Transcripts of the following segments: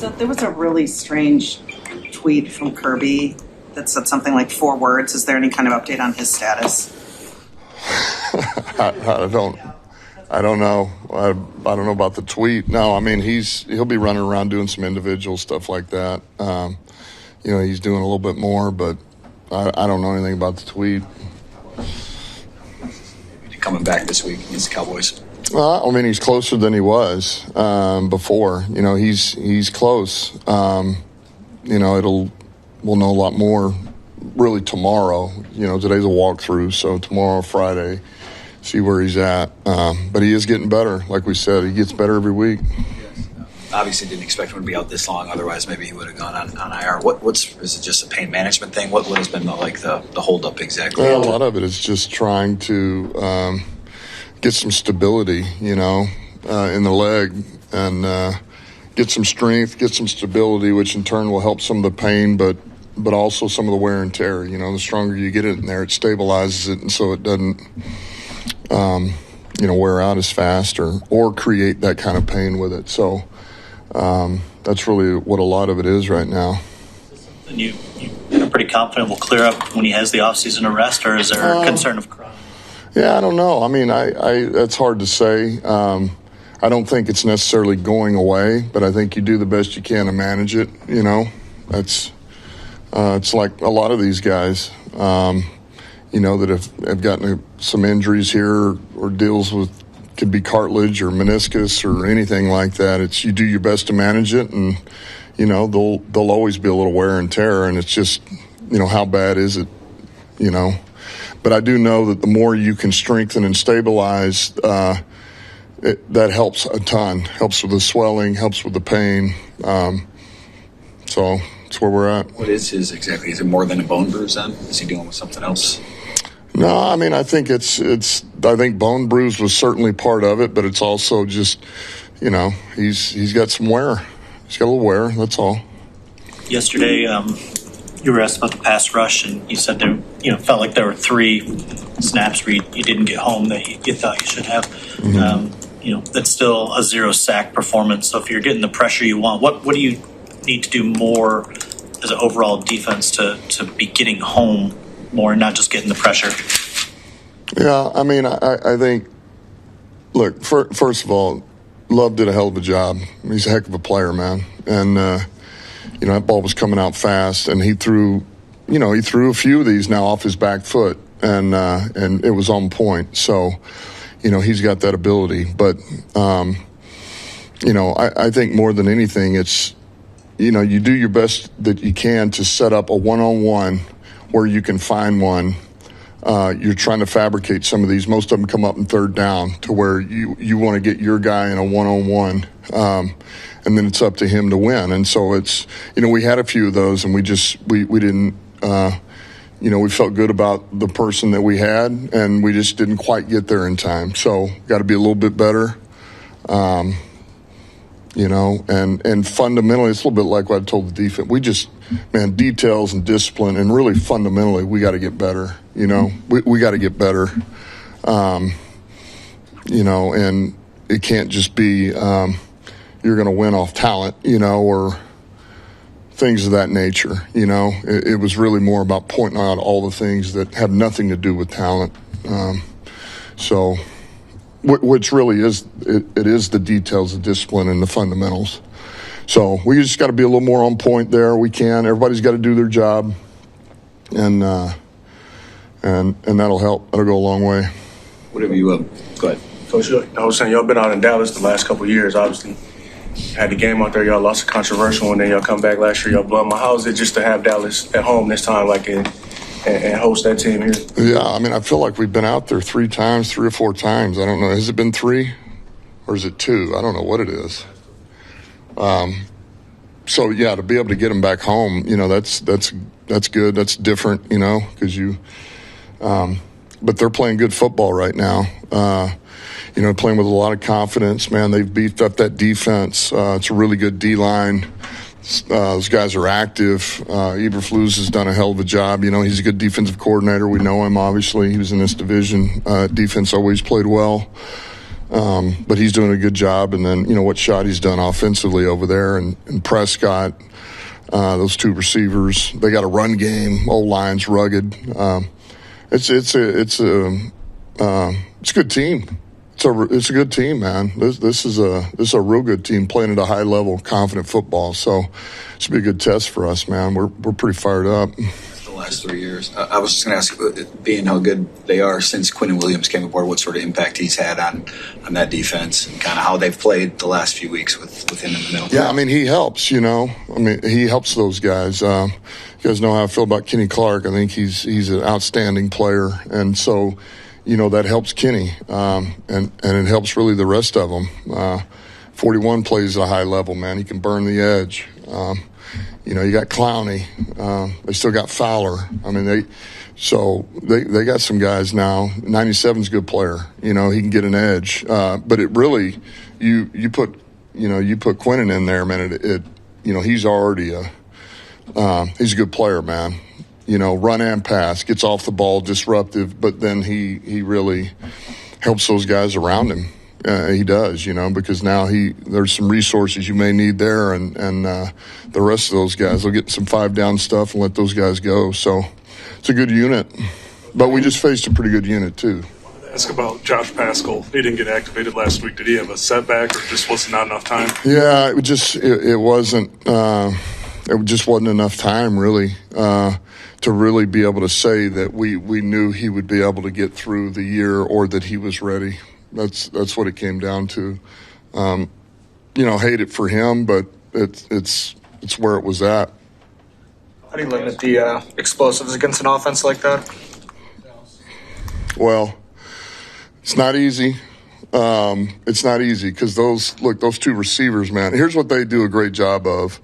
So there was a really strange tweet from Kirby that said something like 4 words. Is there any kind of update on his status? I don't know. I don't know about the tweet. No, I mean he'll be running around doing some individual stuff like that. He's doing a little bit more, but I don't know anything about the tweet. Coming back this week against the Cowboys. I mean, he's closer than he was before. He's close. We'll know a lot more really tomorrow. Today's a walkthrough, so tomorrow, Friday, see where he's at. But he is getting better. Like we said, he gets better every week. Obviously didn't expect him to be out this long. Otherwise, maybe he would have gone on IR. Is it just a pain management thing? What has been the holdup exactly? Well, a lot of it is just trying to get some stability, in the leg and get some strength, get some stability, which in turn will help some of the pain, but also some of the wear and tear. The stronger you get it in there, it stabilizes it, and so it doesn't, wear out as fast or create that kind of pain with it. So that's really what a lot of it is right now. And you're pretty confident will clear up when he has the offseason to rest, or is there a concern of chronic? Yeah, I don't know. I mean, that's hard to say. I don't think it's necessarily going away, but I think you do the best you can to manage it. That's it's like a lot of these guys, that have gotten some injuries here or deals with, could be cartilage or meniscus or anything like that. It's you do your best to manage it, and there'll always be a little wear and tear, and it's just how bad is it, But I do know that the more you can strengthen and stabilize, that helps a ton. Helps with the swelling, helps with the pain. So that's where we're at. What is his exactly? Is it more than a bone bruise then? Is he dealing with something else? No, I mean, I think it's. I think bone bruise was certainly part of it, but it's also just, he's got some wear. He's got a little wear. That's all. Yesterday, you were asked about the pass rush, and you said there, felt like there were 3 snaps where you didn't get home that you thought you should have. Mm-hmm. That's still a 0 sack performance. So if you're getting the pressure you want, what do you need to do more as an overall defense to be getting home more and not just getting the pressure? Yeah, I mean, I think, look, first of all, Love did a hell of a job. He's a heck of a player, man. And, that ball was coming out fast, and he threw a few of these now off his back foot, and it was on point. So, he's got that ability. But, I think more than anything, it's, you do your best that you can to set up a one-on-one where you can find one. You're trying to fabricate some of these. Most of them come up in 3rd down to where you want to get your guy in a one-on-one, and then it's up to him to win. And so it's, we had a few of those, and we didn't, we felt good about the person that we had, and we just didn't quite get there in time. So got to be a little bit better. And fundamentally, it's a little bit like what I told the defense. We just, details and discipline, and really fundamentally, we got to get better. We got to get better. And it can't just be you're going to win off talent, or things of that nature. It was really more about pointing out all the things that have nothing to do with talent. Which really is, it is the details, the discipline, and the fundamentals. So we just got to be a little more on point there. We can. Everybody's got to do their job, and that'll help. That'll go a long way. Whatever you go ahead. Coach, I was saying y'all been out in Dallas the last couple of years. Obviously, had the game out there. Y'all lost a controversial one. Then y'all come back last year. Y'all blew them. How is it just to have Dallas at home this time, and host that team here? Yeah, I mean, I feel like we've been out there 3 or 4 times. I don't know. Has it been 3 or is it 2? I don't know what it is. So yeah, to be able to get them back home, that's good. That's different, because but they're playing good football right now. Playing with a lot of confidence, man. They've beefed up that defense. It's a really good D-line. Those guys are active. Eberflus has done a hell of a job. He's a good defensive coordinator. We know him, obviously. He was in this division. Defense always played well. But he's doing a good job. And then, what shot he's done offensively over there. And Prescott, those two receivers, they got a run game. O-line's rugged. It's a good team. It's a good team, man. This is a real good team playing at a high level, confident football. So it should be a good test for us, man. We're pretty fired up. The last 3 years, I was just going to ask you, being how good they are since Quinn and Williams came aboard, what sort of impact he's had on that defense and kind of how they've played the last few weeks with him in the middle. Yeah, I mean, he helps. He helps those guys. You guys know how I feel about Kenny Clark. I think he's an outstanding player, and so. That helps Kenny, and it helps really the rest of them. 41 plays at a high level, man. He can burn the edge. You got Clowney. They still got Fowler. I mean, they got some guys now. 97's a good player. He can get an edge. But it really, you put Quinnen in there, man. He's already he's a good player, man. Run and pass, gets off the ball, disruptive, but then he really helps those guys around him. He does, because now there's some resources you may need there, and the rest of those guys, they'll get some 5-down stuff and let those guys go. So it's a good unit. But we just faced a pretty good unit, too. Ask about Josh Paschal. He didn't get activated last week. Did he have a setback or just wasn't not enough time? Yeah, it wasn't. It just wasn't enough time, really. To really be able to say that we knew he would be able to get through the year or that he was ready. That's what it came down to. Hate it for him, but it's where it was at. How do you limit the explosives against an offense like that? Well, it's not easy. It's not easy because those two receivers, man. Here's what they do a great job of,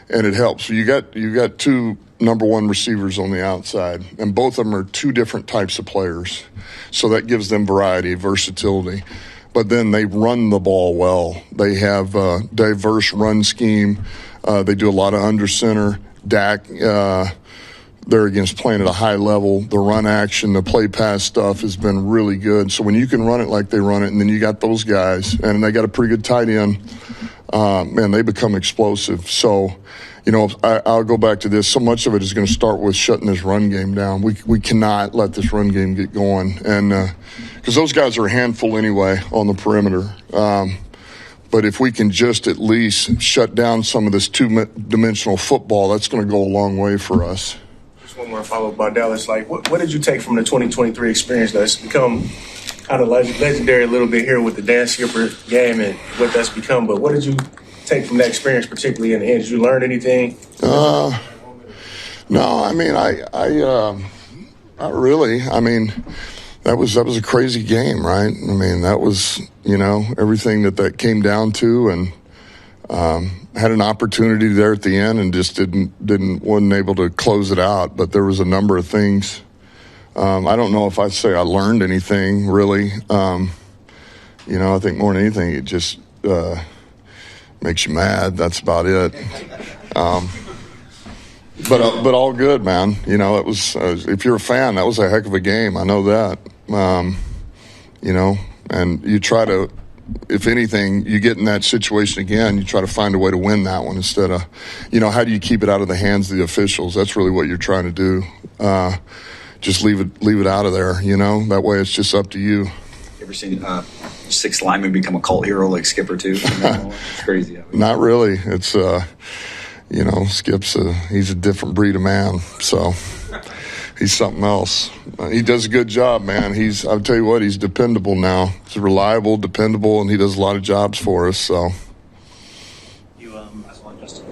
and it helps. You got two number one receivers on the outside, and both of them are two different types of players. So that gives them variety, versatility. But then they run the ball well. They have a diverse run scheme. They do a lot of under center. Dak, they're against playing at a high level. The run action, the play pass stuff has been really good. So when you can run it like they run it, and then you got those guys, and they got a pretty good tight end, man, they become explosive. So, I'll go back to this. So much of it is going to start with shutting this run game down. We cannot let this run game get going. And because those guys are a handful anyway on the perimeter. But if we can just at least shut down some of this two-dimensional football, that's going to go a long way for us. Just one more follow-up about Dallas. What did you take from the 2023 experience that's become kind of legendary a little bit here with the Dan Skipper game and what that's become? But what did you take from that experience, particularly in the end? Did you learn anything? No, I mean, not really. I mean, that was a crazy game, right? I mean, that was, everything that came down to, and had an opportunity there at the end and just wasn't able to close it out. But there was a number of things. I don't know if I'd say I learned anything really. I think more than anything, it just makes you mad. That's about it. But all good, man. It was if you're a fan, that was a heck of a game. I know that. And you try to, if anything, you get in that situation again, you try to find a way to win that one instead of, how do you keep it out of the hands of the officials? That's really what you're trying to do. Just leave it out of there. That way it's just up to you. You ever seen 6 linemen become a cult hero like Skipper too? It's crazy. Not really. It's Skip's he's a different breed of man. So he's something else. He does a good job, man. I'll tell you what, he's dependable now. He's reliable, dependable, and he does a lot of jobs for us. So.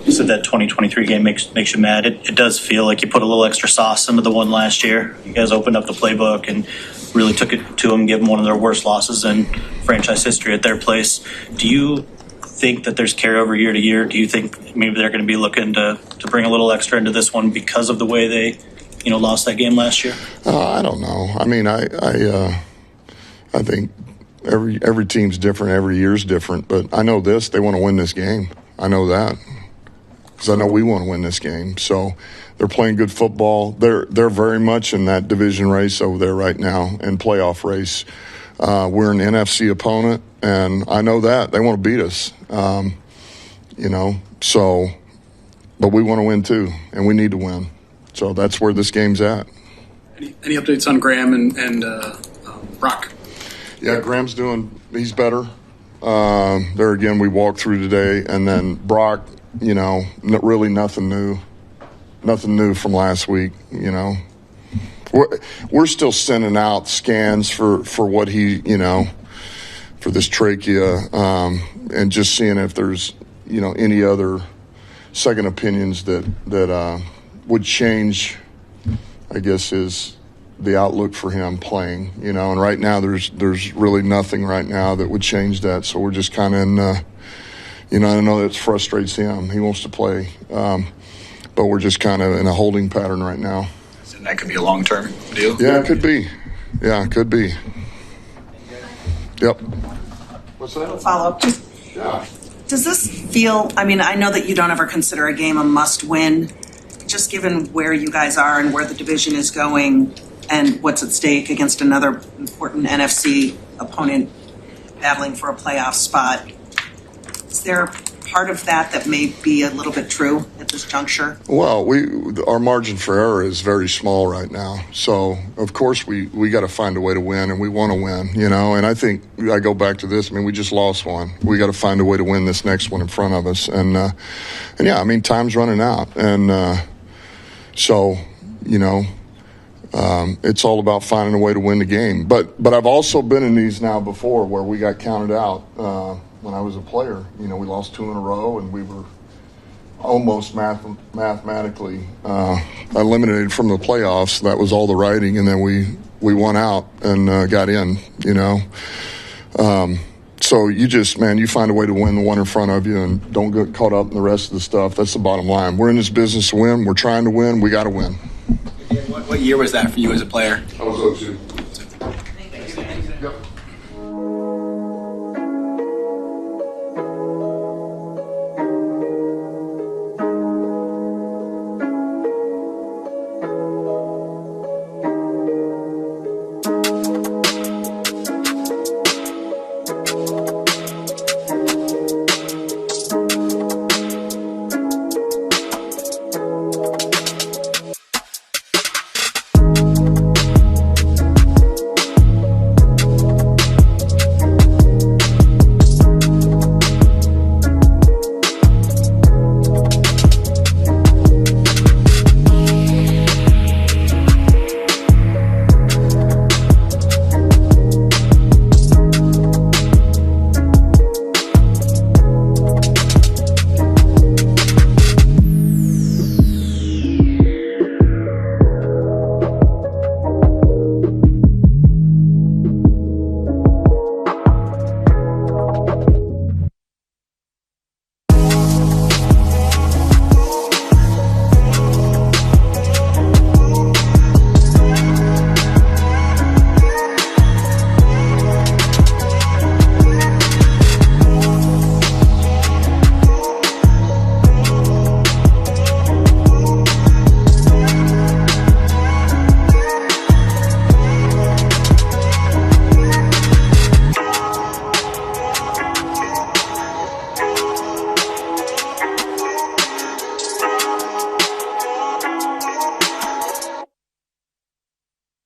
You said that 2023 game makes you mad. It does feel like you put a little extra sauce into the one last year. You guys opened up the playbook and really took it to them, gave them one of their worst losses in franchise history at their place. Do you think that there's carryover year to year? Do you think maybe they're going to be looking to bring a little extra into this one because of the way they, lost that game last year? I don't know. I mean, I think every team's different. Every year's different. But I know this: they want to win this game. I know that. Because I know we want to win this game. So they're playing good football. They're very much in that division race over there right now and playoff race. We're an NFC opponent, and I know that. They want to beat us, but we want to win too, and we need to win. So that's where this game's at. Any updates on Graham and Brock? Yeah, Graham's he's better. There again, we walked through today, and then Brock, really nothing new from last week, We're still sending out scans for what he, for this trachea, and just seeing if there's, any other second opinions that would change, I guess, the outlook for him playing, and right now there's really nothing right now that would change that. So we're just kind of in, I know that frustrates him. He wants to play, but we're just kind of in a holding pattern right now. And that could be a long-term deal? Yeah, it could be. Yeah, it could be. Yep. What's that? Follow-up. Yeah. Does this feel, I know that you don't ever consider a game a must-win, just given where you guys are and where the division is going and what's at stake against another important NFC opponent battling for a playoff spot. Is there part of that may be a little bit true at this juncture? Well, our margin for error is very small right now. So, of course, we got to find a way to win, and we want to win, and I think I go back to this. We just lost one. We got to find a way to win this next one in front of us. And yeah, time's running out. And so, it's all about finding a way to win the game. But I've also been in these now before where we got counted out when I was a player. We lost 2 in a row, and we were almost mathematically eliminated from the playoffs. That was all the writing, and then we won out and got in, So you just, you find a way to win the one in front of you and don't get caught up in the rest of the stuff. That's the bottom line. We're in this business to win. We're trying to win. We got to win. What year was that for you as a player? I was 02.